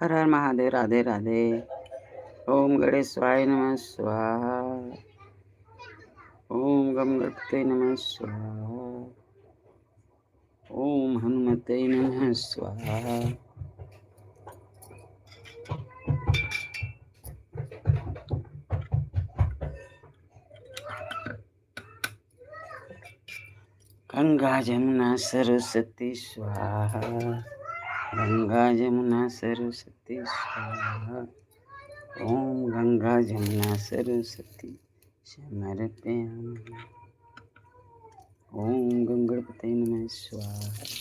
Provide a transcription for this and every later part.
हर हर महादेव। राधे राधे। ओम गणेशाय नमः स्वाहा। ओम गम गणपते नमः स्वाहा। ओम हनुमते नमः स्वाहा। गंगा जमुना सरस्वती स्वाहा। गंगा जमुना सरस्वती स्वाहा। ओम गंगा जमुना सरस्वती समर्पयामि। ओम गं गणपते नमः स्वाहा।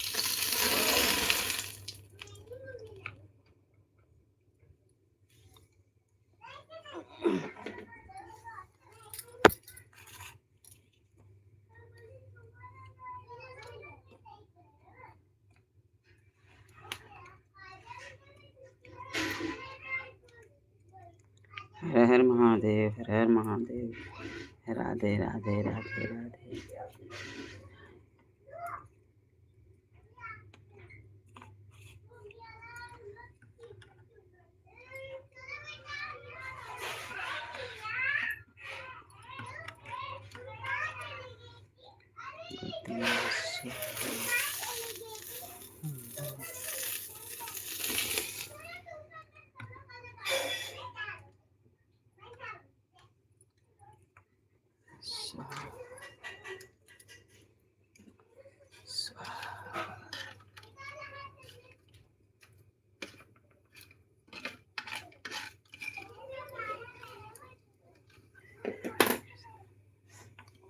हर हर महादेव। हर हर महादेव। राधे राधे राधे राधे।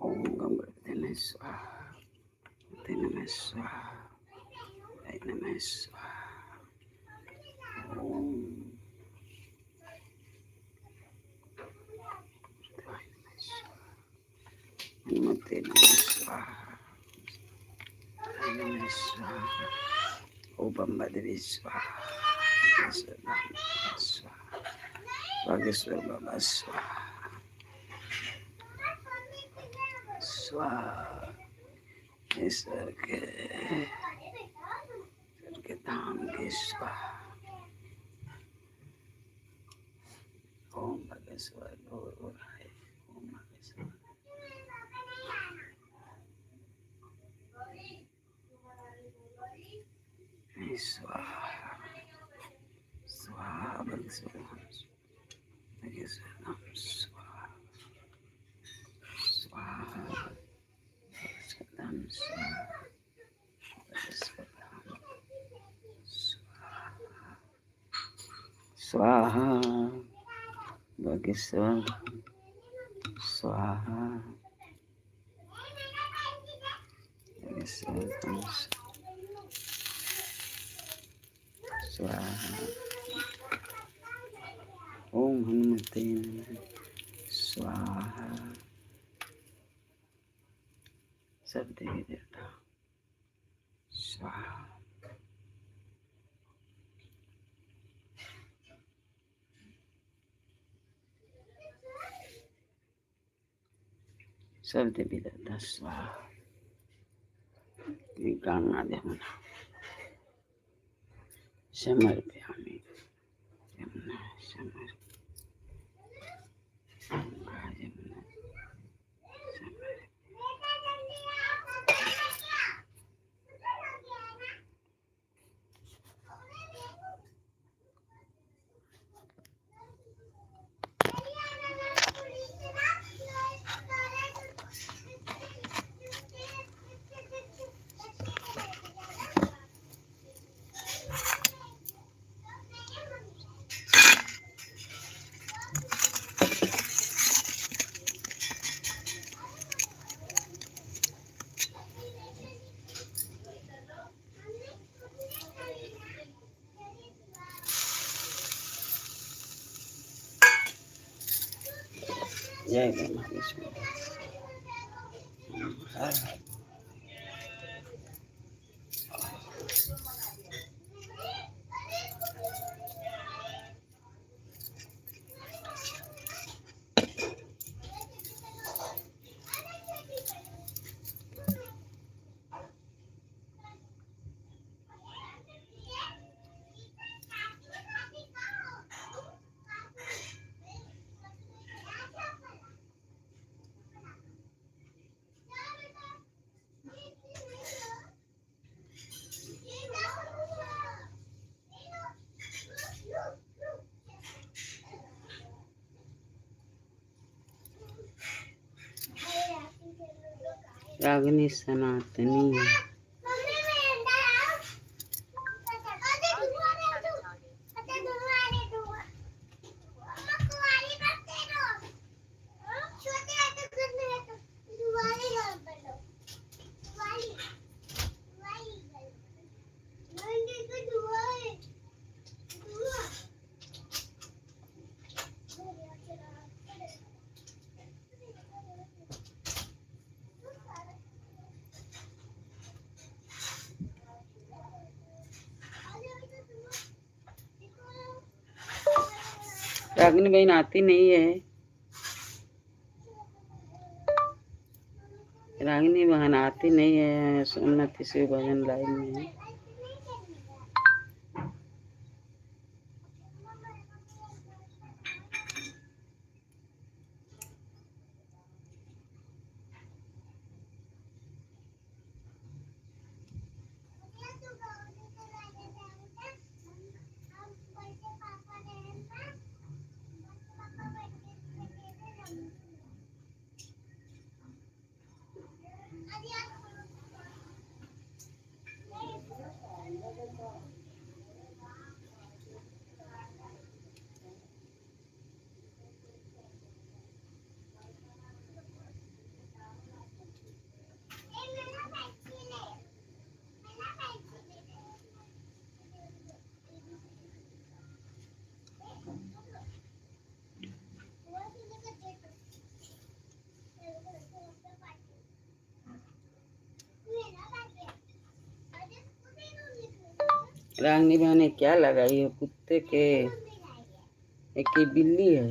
ओम गं गणपते नमः स्वाहा। गणपते नमः स्वाहा। गणपते नमः स्वाहा। ओम हनुमते नमः स्वाहा। नमः स्वाहा। ओम बम्बदेवी स्वाहा। स्वाहा। बागेश्वर बाबा स्वाहा। स्वाहा। ईश्वर के धाम के स्वाहा। ओम बागेश्वर ओराय। ओम बागेश्वर स्वाहा। स्वाहा बागेश्वर नाम स्वाहा। स्वाहा बागेश्वर नाम स्वाहा। बागेश्वर नाम स्वाहा। बागेश्वर स्वाहा। बागेश्वर नाम स्वाहा। ओम हनुमते नमः स्वाहा। सब देवी देवता स्वाहा। सब देवी देवता स्वाहा। गंगा जमुना समर्पयामि। जमुना समर्पयामि। गंगा जमुना समर्पयामि। जय गणेश। रागिनी सनातनी रागिनी बहन आती नहीं है। रागिनी बहन आती नहीं है। सोमनाथ से भजन लाइन में रागिनी बहन ने क्या लगाई है? कुत्ते के एक बिल्ली है।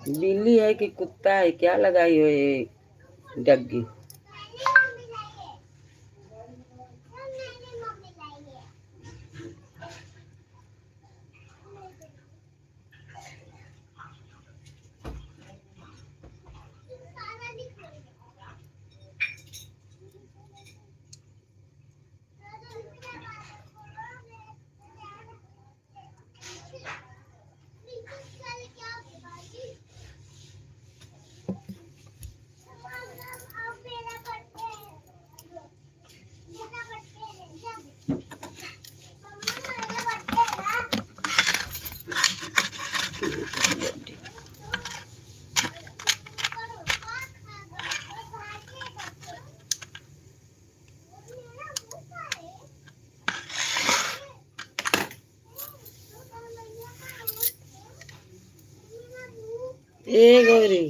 बिल्ली है कि कुत्ता है? क्या लगाई हो ये डग्गी? ए गौरी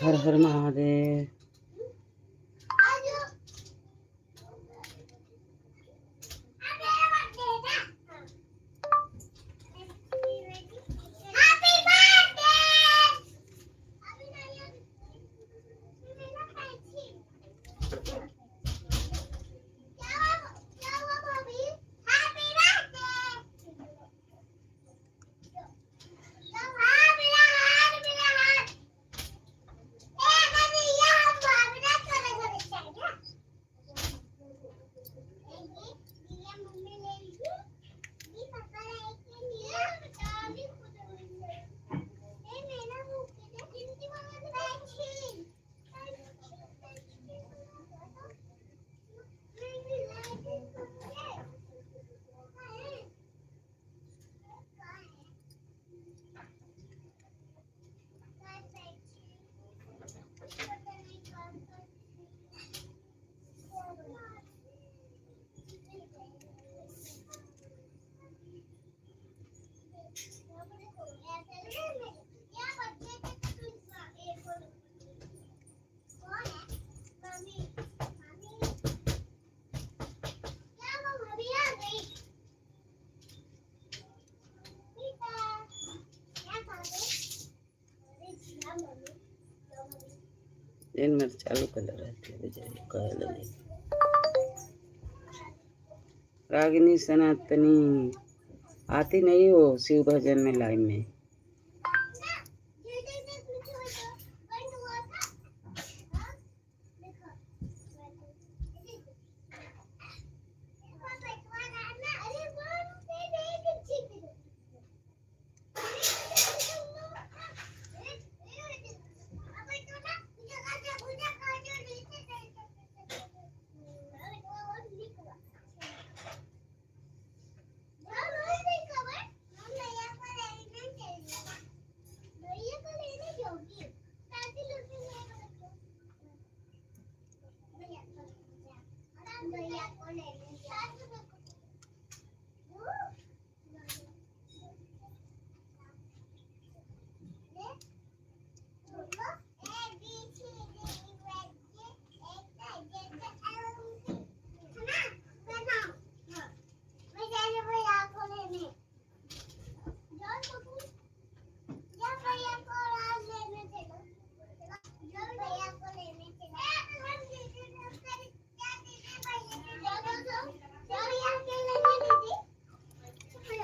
हर हर महादेव। दिन में चालू कलर रहती है बजाय रागिनी सनातनी आती नहीं हो शिव भजन में लाइन में।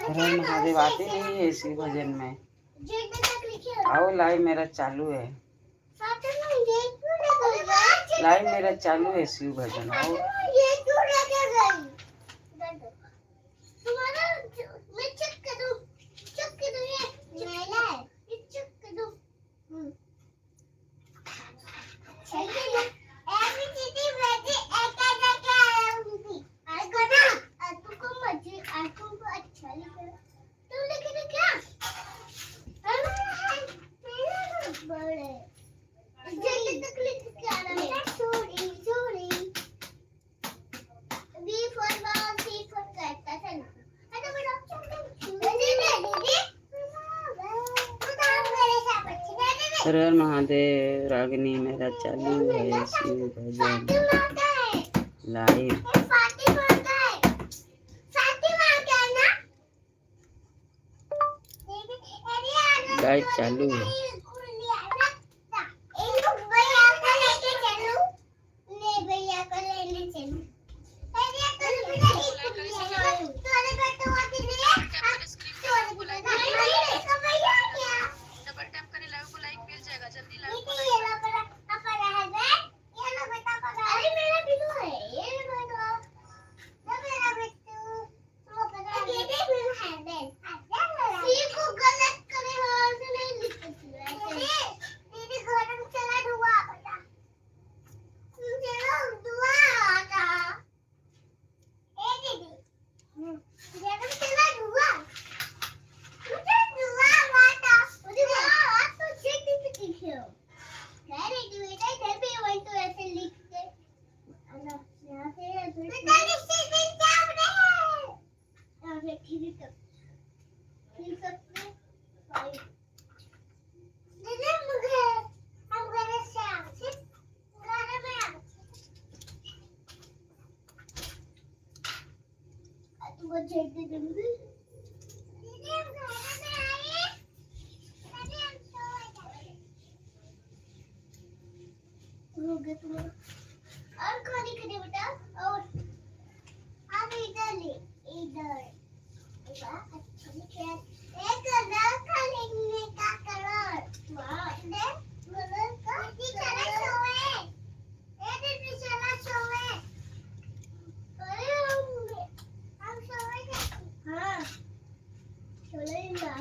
हर महादेव आते नहीं है इसी भजन में। आओ लाइव मेरा चालू है, लाइव मेरा चालू है शिव भजन। आओ हर हर महादेव। रागिनी मेरा चालू है शिव भजन लाइव। लाइव चालू है। और खाली करे बेटा, और अब इधर ले, इधर अच्छा लिखे एक कलर खाने का कलर। वाह कलर का चला सोए, ये भी चला सोए। अरे हम सोए थे। हाँ सोए ना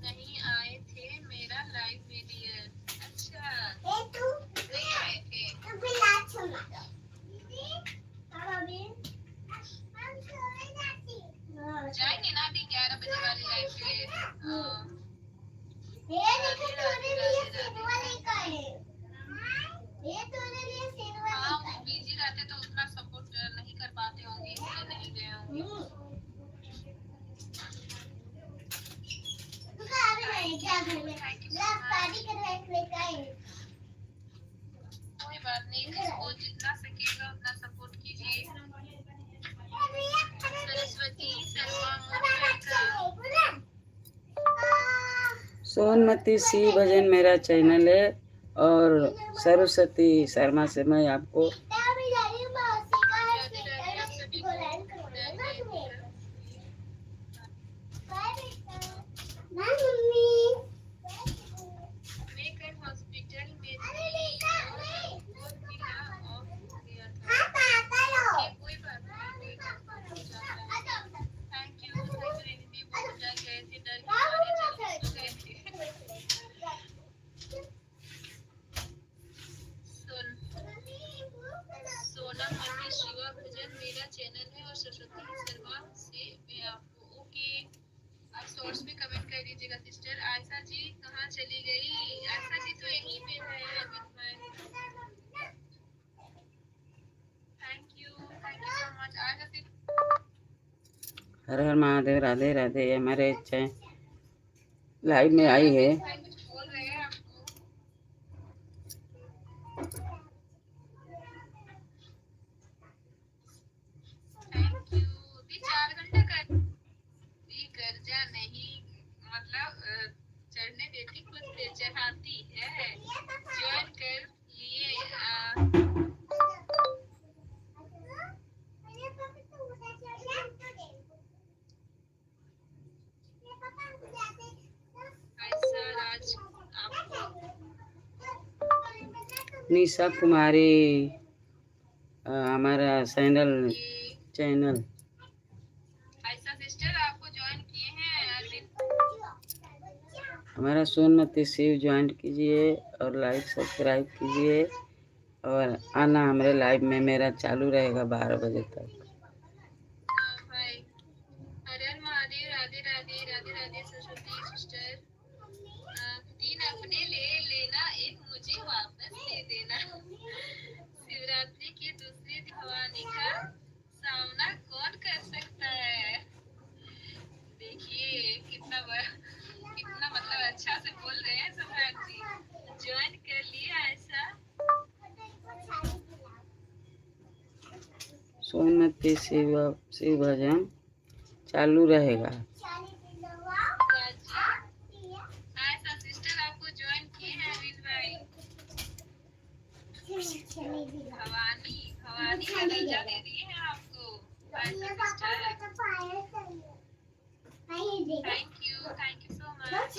नहीं आए थे मेरा लाइव वीडियो। अच्छा जाएंगे ना अभी 11 बजे वाली लाइव पे। हाँ वो बिजी रहते तो उतना सपोर्ट नहीं कर पाते होंगे, इसलिए नहीं गए होंगे। कोई बात नहीं, जिसको जितना सकेगा उतना सपोर्ट कीजिए। सरस्वती शर्मा सोनमती सी भजन मेरा चैनल है और सरस्वती शर्मा से मैं आपको शॉर्ट्स में कमेंट कर दीजिएगा सिस्टर। आयशा जी कहाँ चली गई? आयशा जी तो यहीं पे है अमित भाई। Thank you so much. Ayesha ji हर हर महादेव, राधे राधे। हमारे लाइव में आई है। कुछ बोल रहे हैं आपको। Thank you. 4 घंटे का भी कर्जा नहीं, मतलब चढ़ने देती खुद से चढ़ाती है। ज्वाइन कर लिए। ऐसा राज आपको निशा कुमारी हमारा चैनल ऐसा सिस्टर आपको ज्वाइन किए हैं अरविंद। हमारा सोनमती शिव ज्वाइन कीजिए और लाइक सब्सक्राइब कीजिए और आना हमारे लाइव में। मेरा चालू रहेगा 12 बजे तक। भाई हर हर महादेव। राधे राधे राधे राधे सरस्वती सिस्टर। 3 अपने ले लेना, एक मुझे वापस दे देना। शिवरात्रि के दूसरे दिन भवानी का सामना कौन कर सकता है? देखिए कितना मतलब अच्छा से बोल रहे हैं सम्राट जी। ज्वाइन कर लिया ऐसा। सोनमती शिव भजन चालू रहेगा। ऐसा सिस्टर आपको ज्वाइन किए हैं अरविंद भाई। भवानी भवानी का दर्जा दे दिए हैं आपको ऐसा sister. Thank you so much.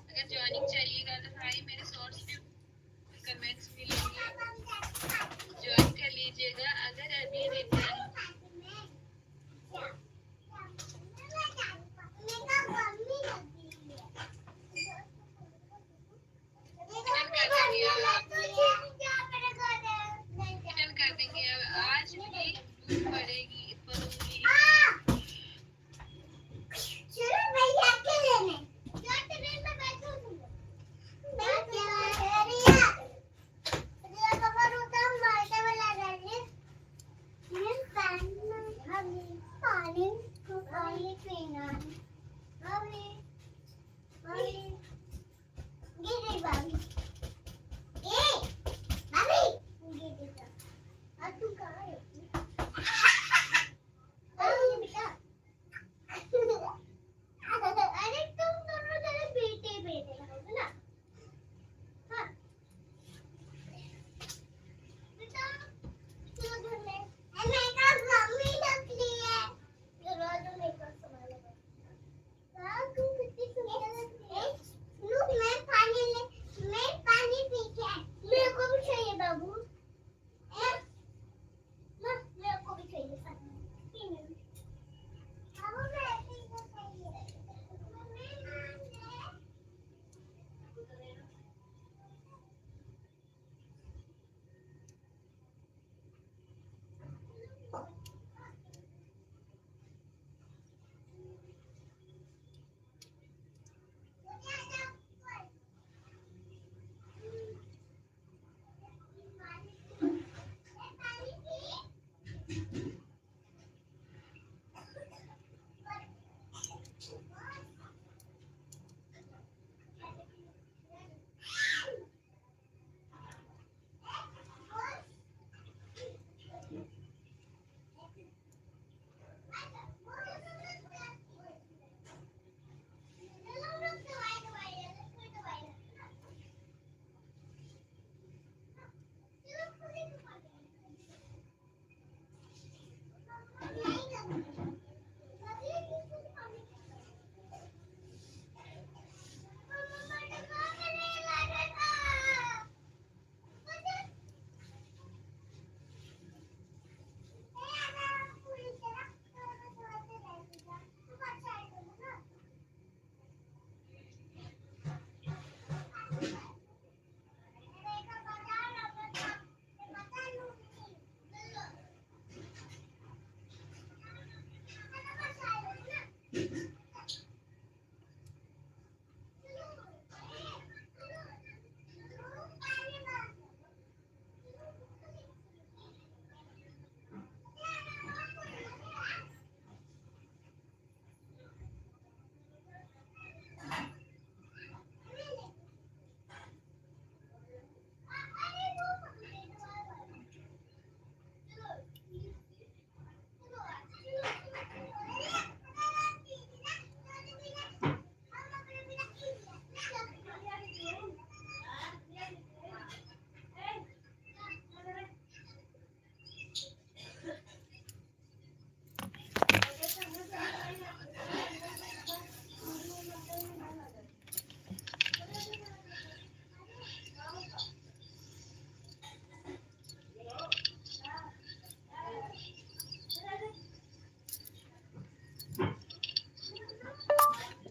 अगर ज्वाइनिंग चाहिएगा तो भाई मेरे शॉर्ट्स में कमेंट्स मिलेंगे, ज्वाइन कर लीजिएगा। अगर अभी रिटर्न कर देंगे। आज भी पड़ेगी पड़ूंगी।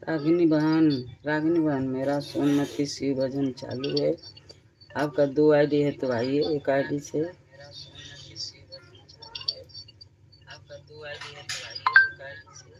रागिनी बहन मेरा सोनमती शिव भजन चालू है। आपका 2 आईडी है तो आइए, एक आईडी से। आपका 2 आईडी है तो आइए, एक आईडी से।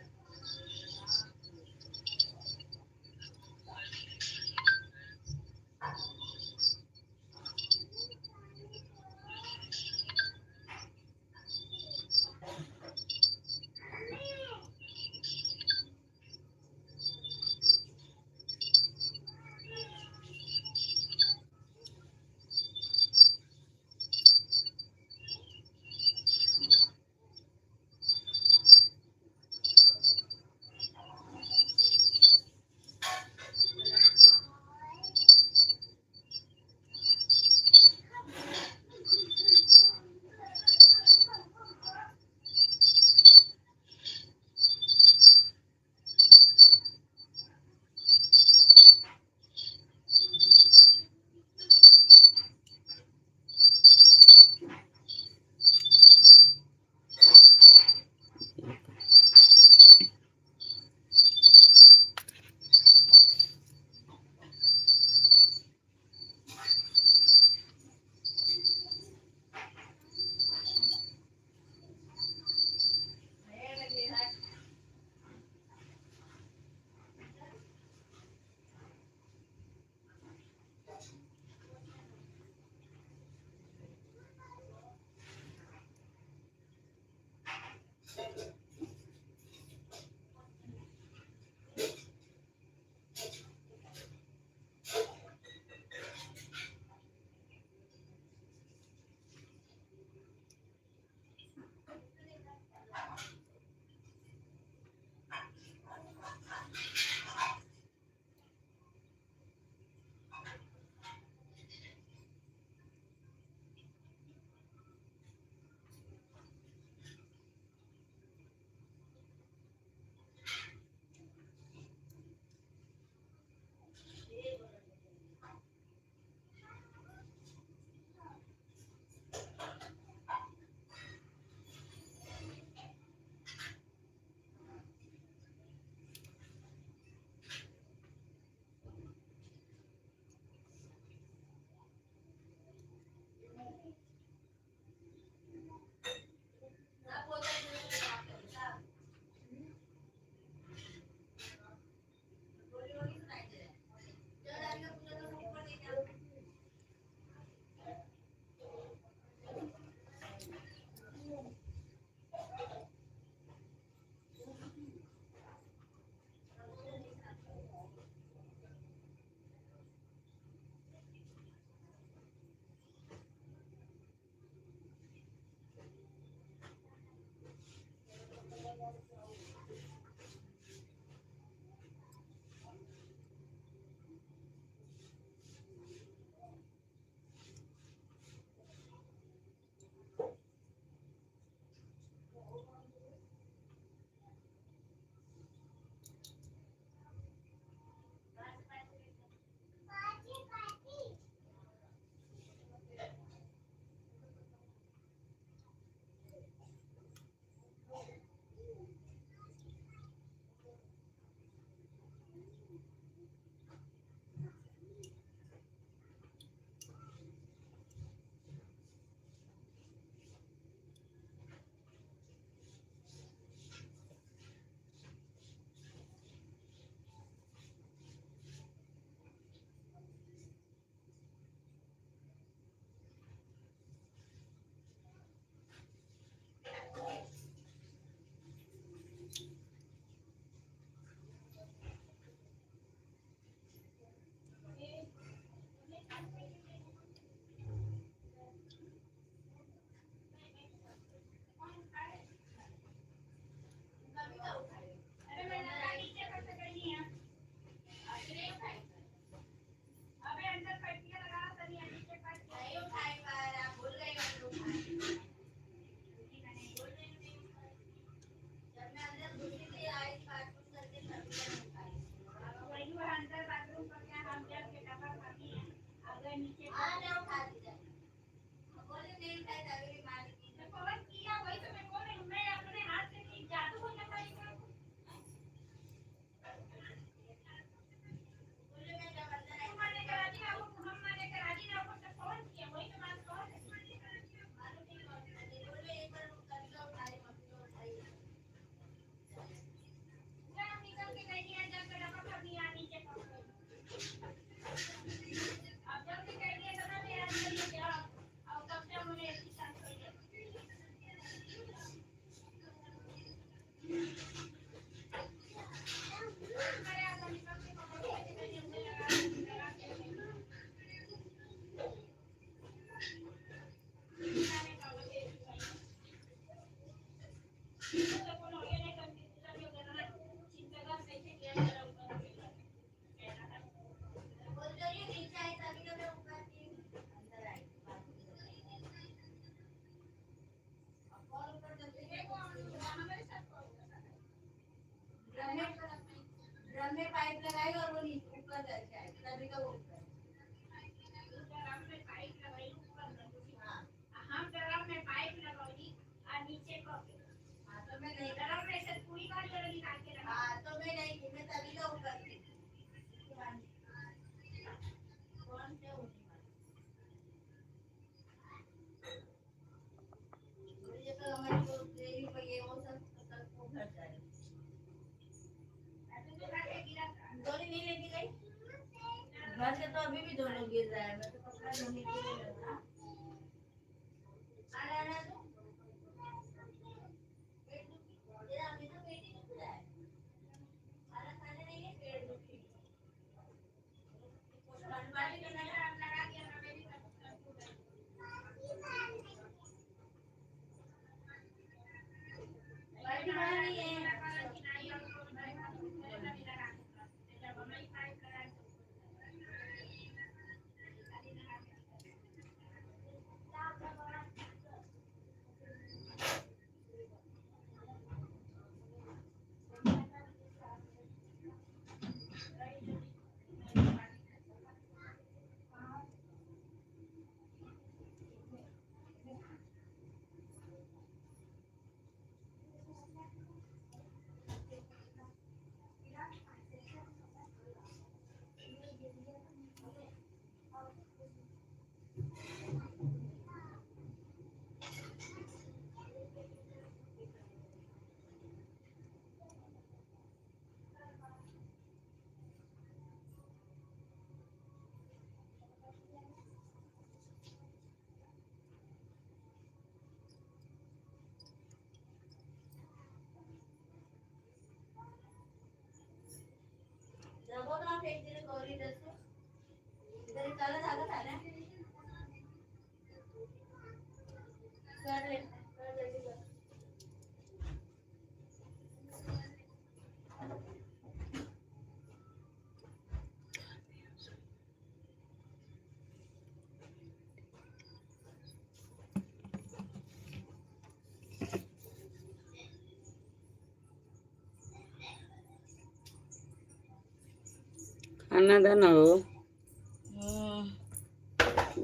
खाना था ना हो,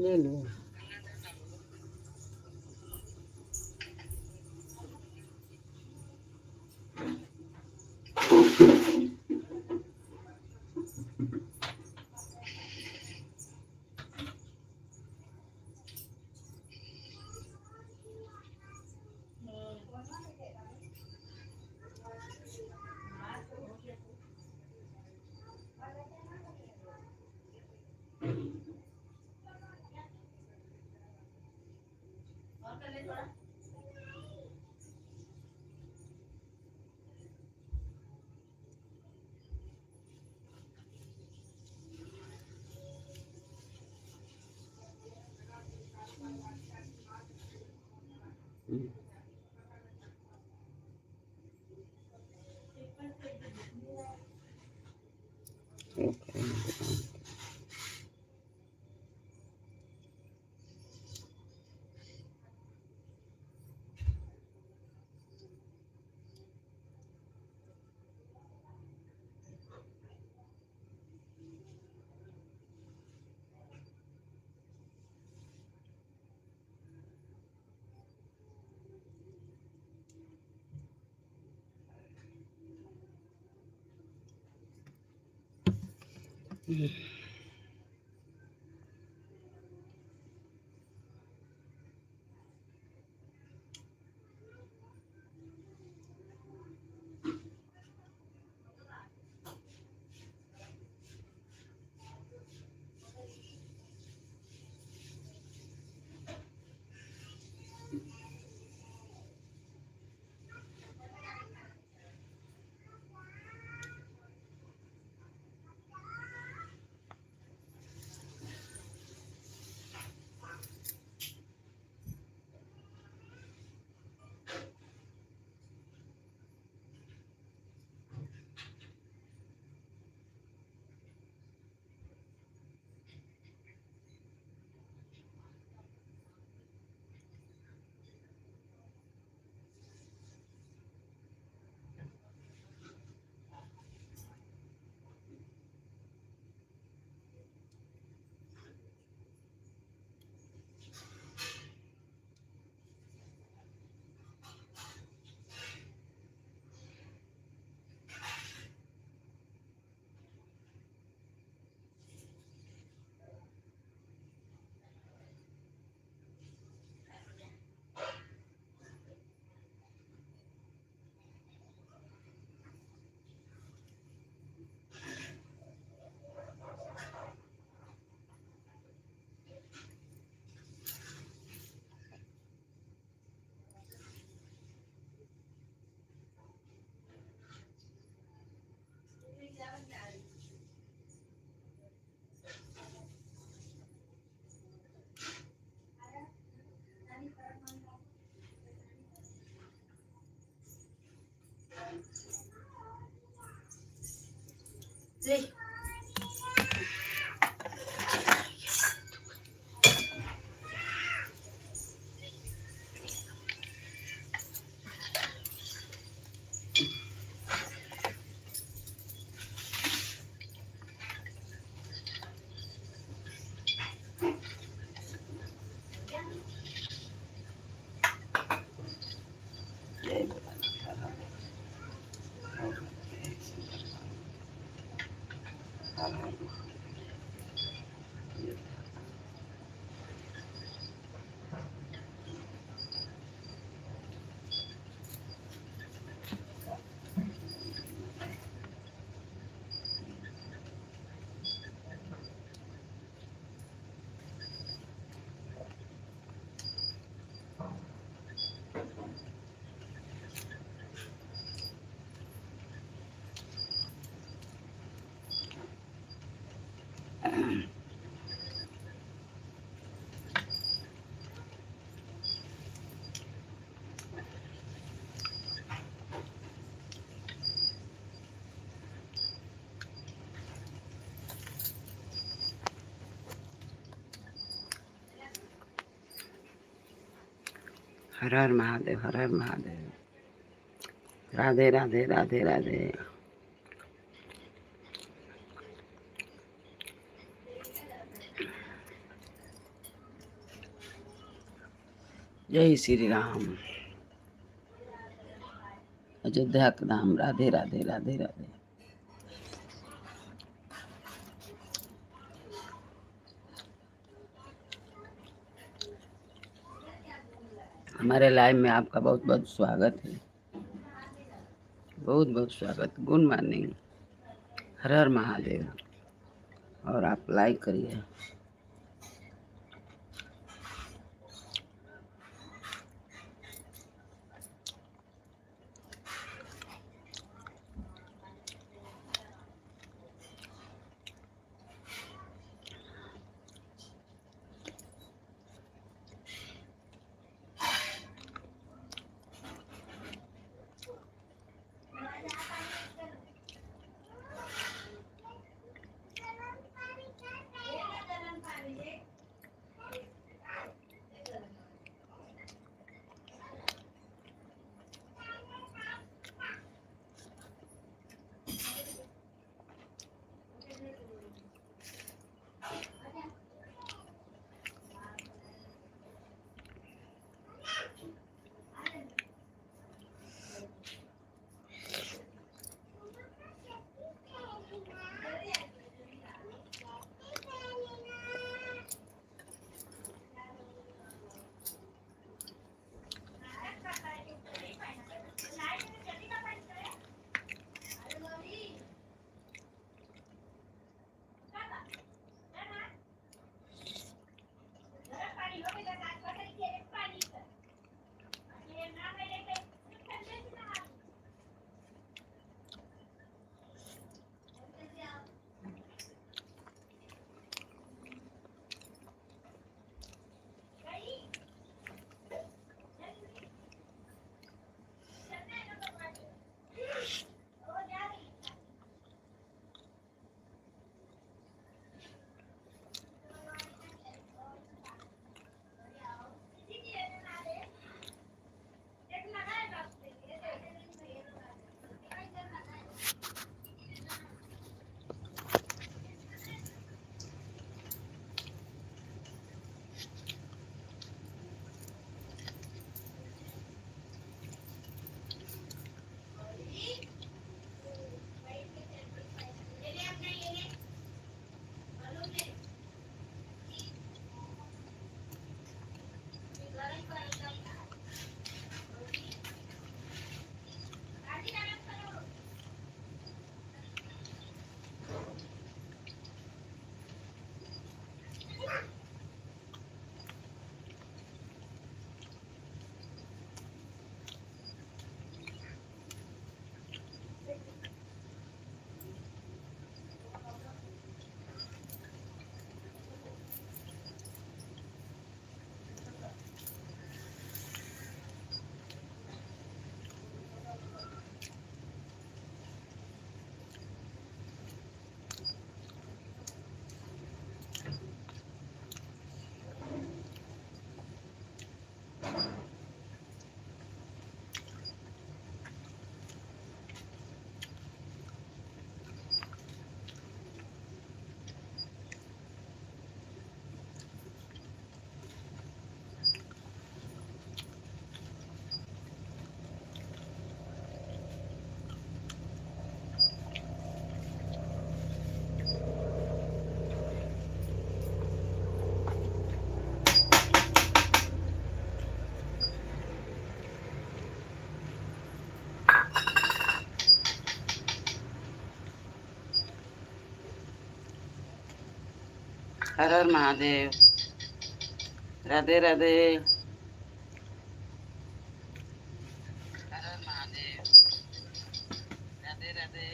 ले लो। ले जय भोलानाथ। हर हर महादेव। हर हर महादेव, हर हर महादेव। राधे राधे राधे राधे। जय श्री राम। अयोध्या का धाम। राधे राधे राधे राधे। हमारे लाइव में आपका बहुत बहुत स्वागत है। बहुत बहुत स्वागत। Good morning. हर हर महादेव। और आप लाइक करिए। हर हर महादेव। राधे राधे। हर हर महादेव। राधे राधे।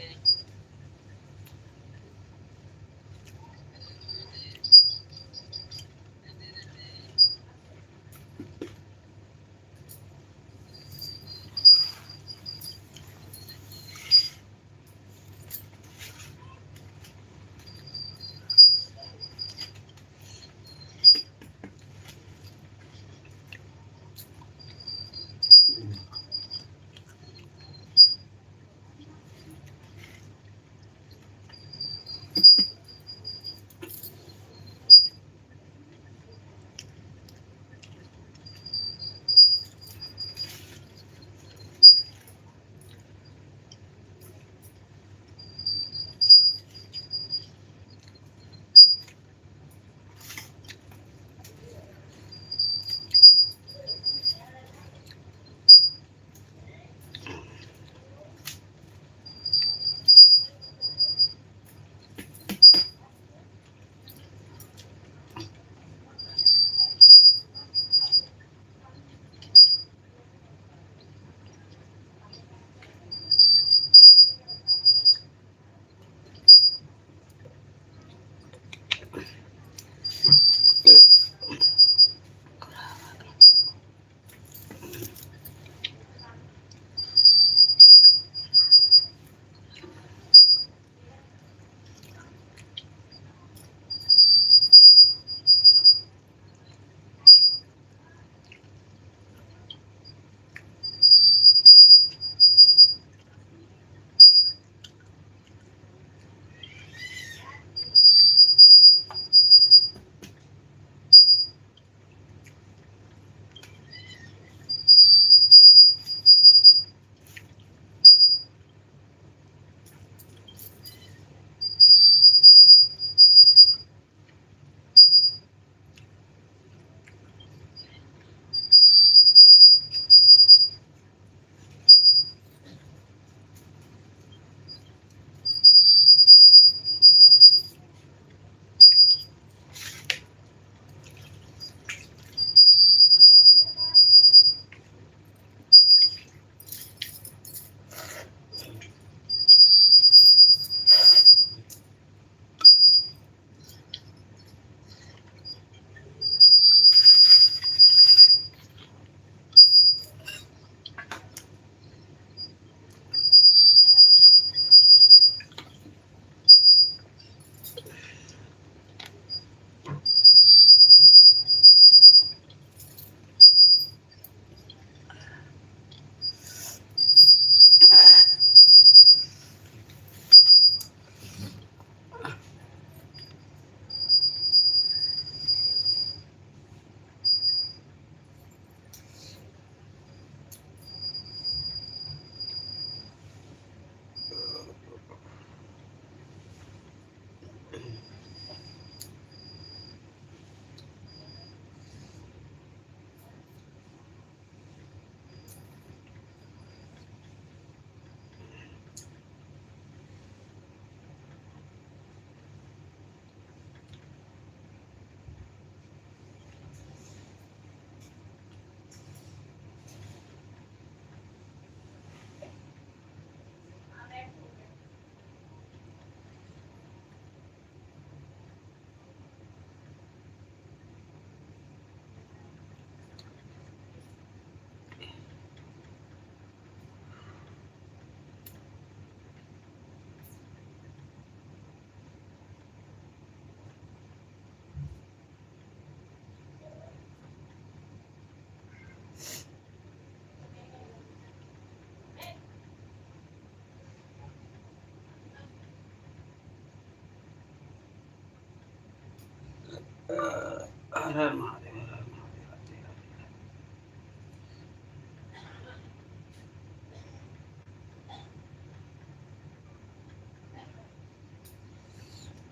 हर हर महादेव। हर हर महादेव।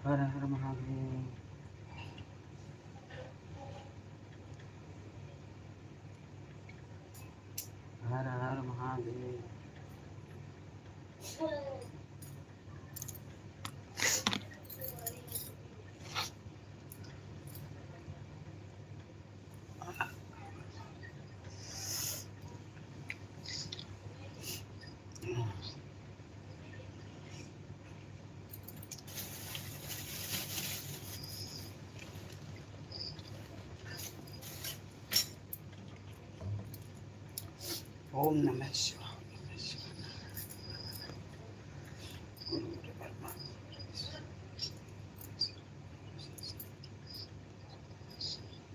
हर हर महादेव। हर हर महादेव। ओम नमः शिवाय। नमः शिवाय। गुरु ब्रह्मा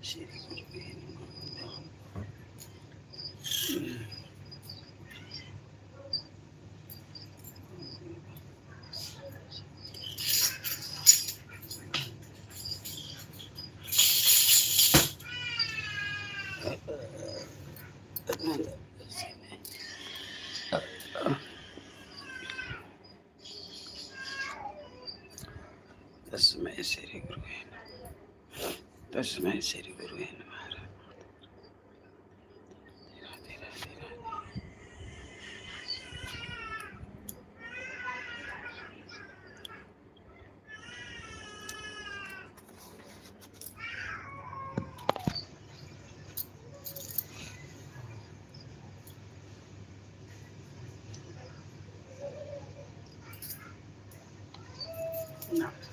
श्री गुरुवे नमः। तस्मै श्री गुरुवे नमः। तस्मै श्री गुरुवे नमः। राधे राधे राधे। नमः।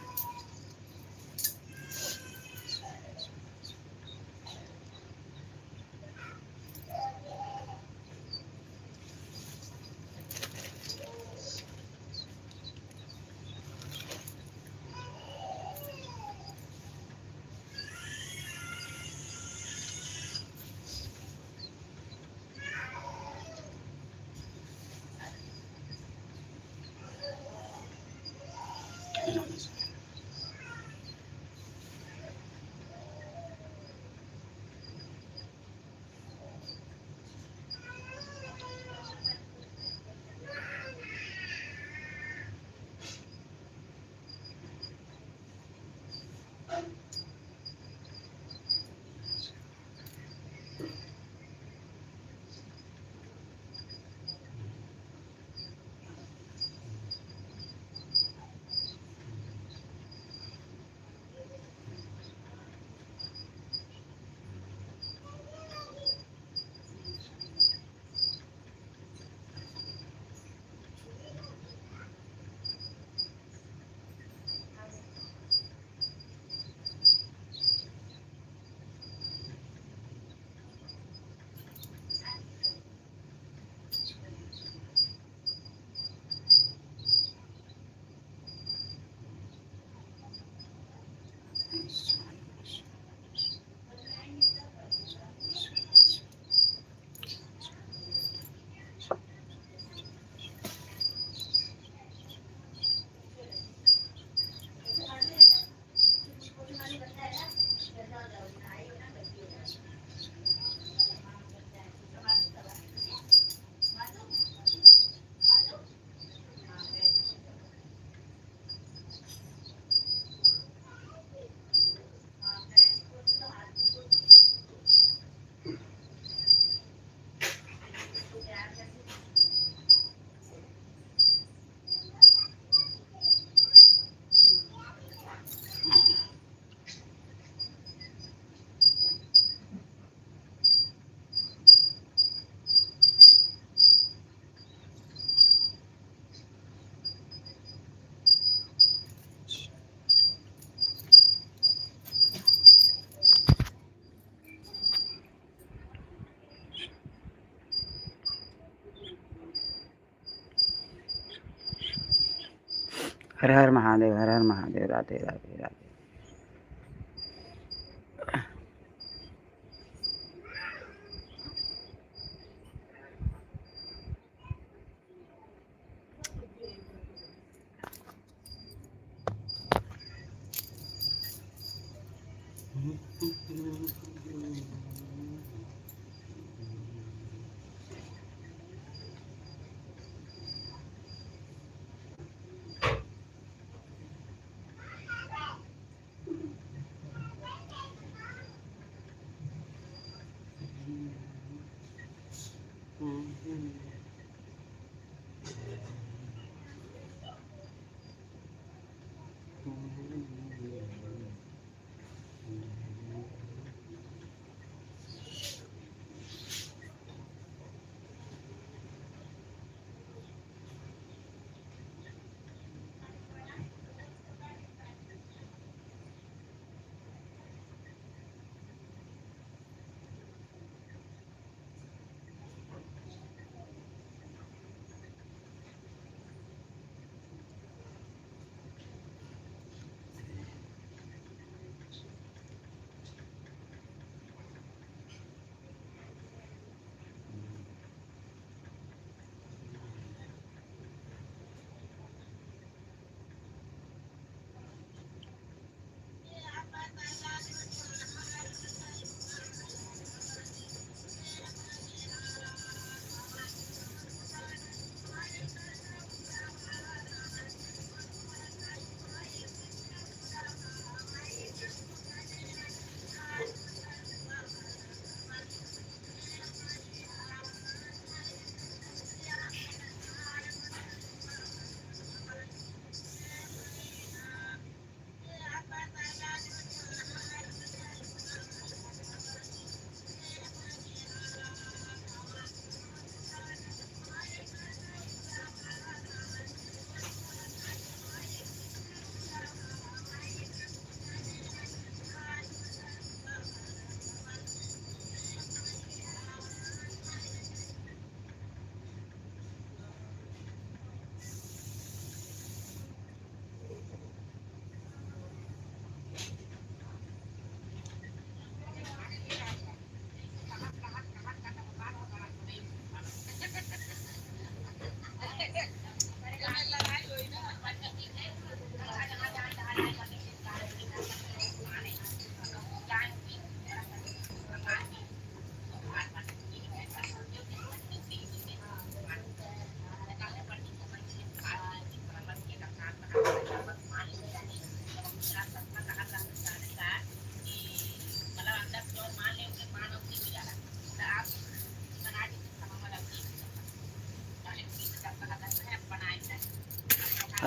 हर हर महादेव। हर हर महादेव। राधे राधे राधे।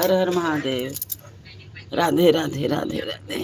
हर हर महादेव। राधे राधे राधे राधे।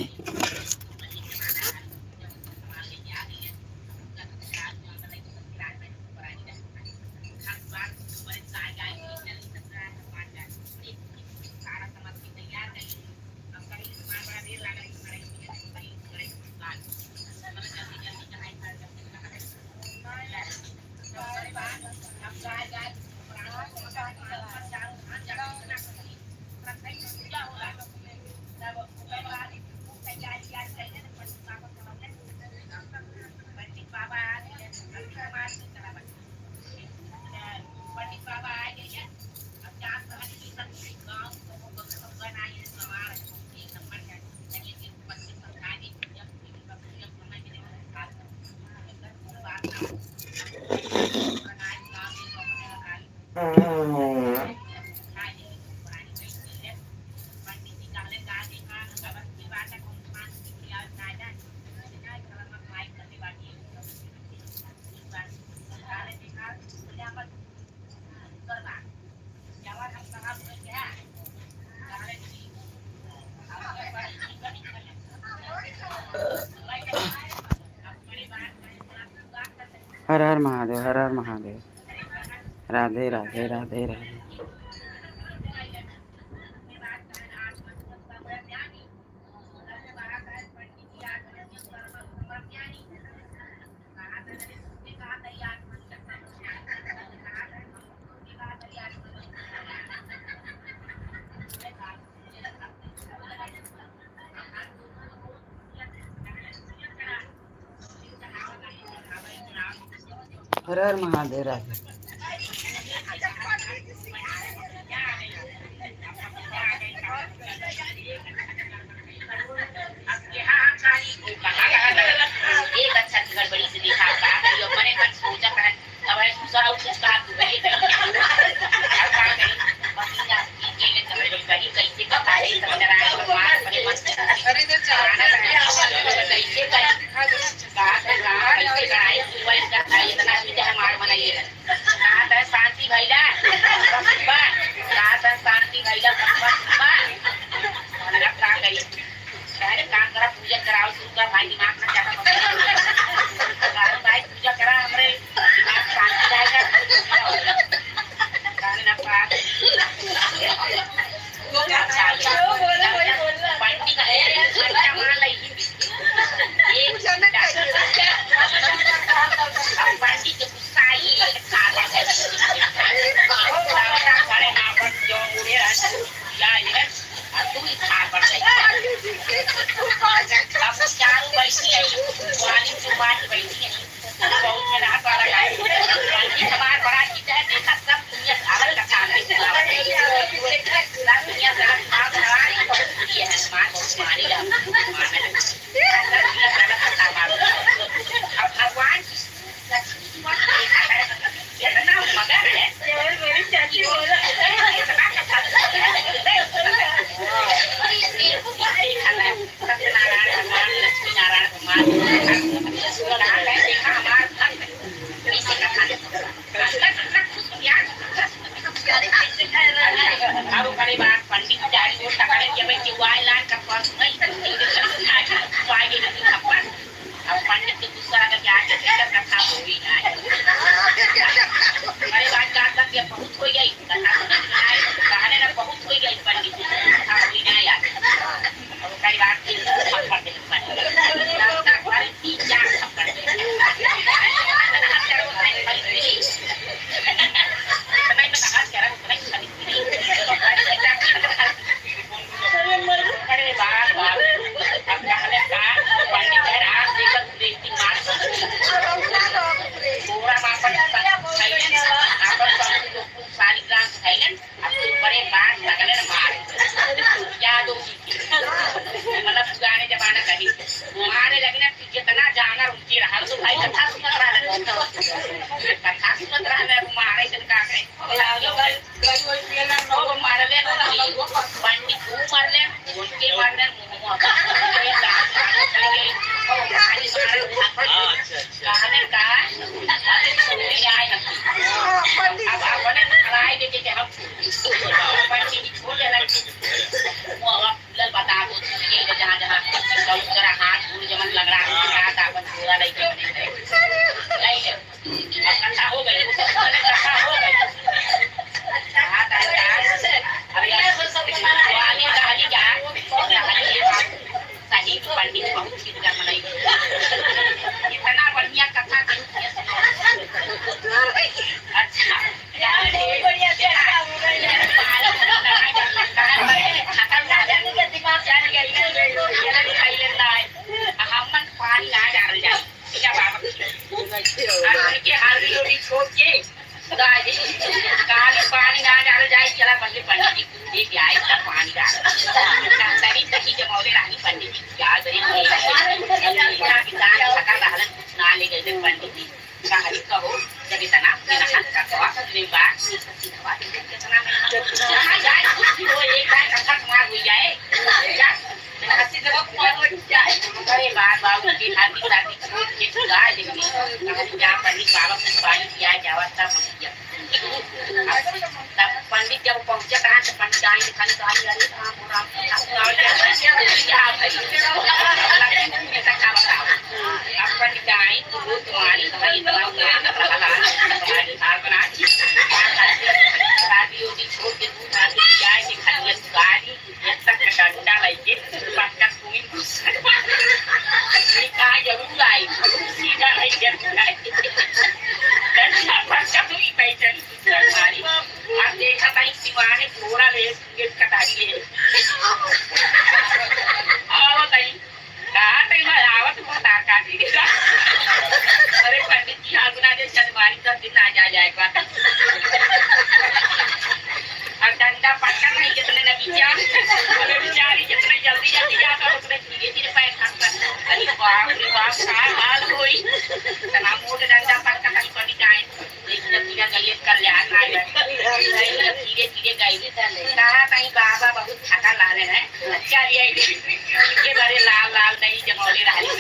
हर हर महादेव, हर हर महादेव। राधे राधे राधे राधे। हर हर महादेव। राधे। एक अच्छा गड़बड़ी से देखा का करियो मने मन सोचा कर अब है दूसरा कुछ का तू नहीं कर अब का करी महीना के लिए तब कहीं कैसे का करे तब डराए भगवान बड़े मस्त अरे तो चाहना कैसे कर का कैसे कराए तू वही का था इतना चीज हमार बनाइए कहा था शांति भैया बा कहा था शांति भैया बा और अब का करी सारे काम करा पूजा कराओ शुरू कर भाई दिमाग में क्या कारण भाई पूजा करा हमरे दिमाग शांति रहेगा कारण ना पास पंडित का है अच्छा मान ली एक पंडित के गुस्साई खाला है सारे ना पर जो मुड़े या ये तू ही खा पर अब चारों बैठी है वाली जुबान बैठी है बहुत में रात वाला है हमारा बड़ा चीज है देखा सब दुनिया अलग का है दुनिया रात मार खराई बहुत है मार बहुत मारी ला अब भगवान इतना मगर है मेरी चाची बोल पंडित पंडित के गुस्सा अगर क्या कथा हुई हमारे बात का बहुत हो गई कहने ना बहुत हो गई पंडित कथा हुई ना यार और कई बात तीन चार मतलब पुराने जमाना कहीं हमारे पंडित बहुत चीज का मनाई इतना बढ़िया कथा कही। अच्छा बढ़िया से दिमाग चल गया हमन पानी आ डाल जाए क्या बाबा के हाली रोटी छोड़ के काली पानी ना डाल जाए चला पहले पंडित जी लेके आए तब पानी डाल तभी तभी जमौले रानी पंडित जी क्या करें किसान थका डालन ना ले गए पंडित जी कहानी कहो जब इतना का दवा ले बात दवा कितना में जाए वो एक बार कथा समाज हो जाए हंसी से वो जाए अरे बात बाबू की शादी शादी छोड़ के गाय लेंगे क्या पंडित बाबा को पानी पिया जावा तब तब पंडित जब पहुंचा कहाँ से पंडित आए दिखाने तो आई अरे अब पंडित आए तो वो तुम्हारी शादी होती छोड़ के दूध आती जाए दिखाने गाड़ी तक डंडा लेके पक्का कोई कहा जरूर आई सीधा नहीं जरूर आई डंडा पक्का कोई पैसे मारी अब देखा था इस दीवाने पूरा ले कटा दिए आओ तई कहा तई मैं आवत बहुत आका दी अरे पंडित जी आगुना दे चंदमारी तो दिन आ जाएगा और डंडा पक्का नहीं जितने लगी जान अरे बेचारी जितने जल्दी जल्दी जाता उतने धीरे धीरे पैर खसता अरे बाप रे बाप क्या हाल हुई तना मोट डंडा पक्का नहीं पड़ी जाए एक जब गली कल्याण आ गए धीरे धीरे गई कहा कहीं बाबा बहुत थका ला रहे हैं चलिए इनके बारे लाल लाल नहीं जमौली रानी